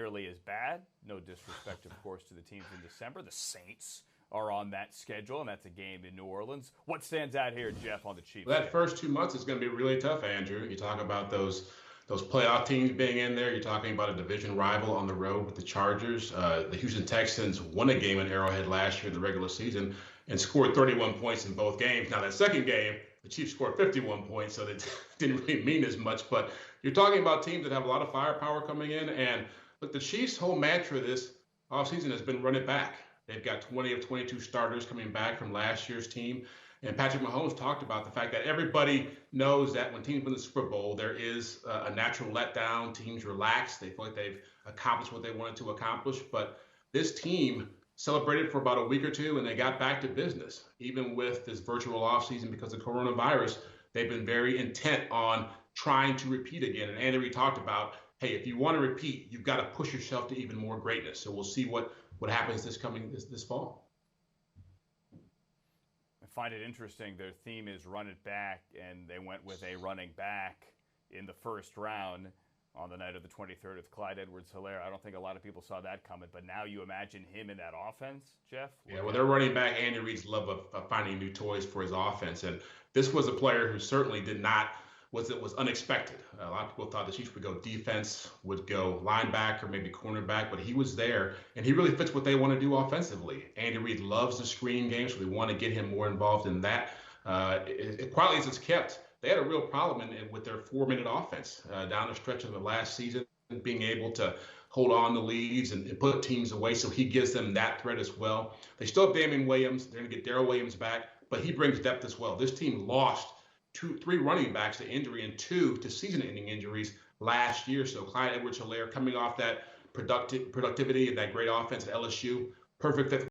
nearly as bad. No disrespect, of course, to the teams in December. The Saints are on that schedule, and that's a game in New Orleans. What stands out here, Jeff, on the Chiefs? Well, that first 2 months is going to be really tough, Andrew. You talk about those playoff teams being in there. You're talking about a division rival on the road with the Chargers. The Houston Texans won a game in Arrowhead last year in the regular season and scored 31 points in both games. Now, that second game, the Chiefs scored 51 points, so that didn't really mean as much. But you're talking about teams that have a lot of firepower coming in. And look, the Chiefs' whole mantra this offseason has been run it back. They've got 20 of 22 starters coming back from last year's team. And Patrick Mahomes talked about the fact that everybody knows that when teams win the Super Bowl, there is a natural letdown. Teams relax. They feel like they've accomplished what they wanted to accomplish. But this team celebrated for about a week or two, and they got back to business. Even with this virtual offseason because of coronavirus, they've been very intent on trying to repeat again. And Andy Reid talked about, hey, if you want to repeat, you've got to push yourself to even more greatness. So we'll see what happens this fall. I find it interesting. Their theme is run it back, and they went with a running back in the first round on the night of the 23rd with Clyde Edwards-Helaire. I don't think a lot of people saw that coming, but now you imagine him in that offense, Jeff? Yeah, well, they're running back. Andy Reid's love of finding new toys for his offense, and this was a player who certainly was unexpected. A lot of people thought the Chiefs would go defense, would go linebacker, maybe cornerback, but he was there, and he really fits what they want to do offensively. Andy Reid loves the screen game, so they want to get him more involved in that. Quietly as it's kept, they had a real problem with their 4-minute offense down the stretch of the last season, being able to hold on to leads and put teams away, so he gives them that threat as well. They still have Damian Williams. They're going to get Darrell Williams back, but he brings depth as well. This team lost 3 running backs to injury and 2 to season-ending injuries last year. So Clyde Edwards-Helaire coming off that productivity and that great offense at LSU, perfect fit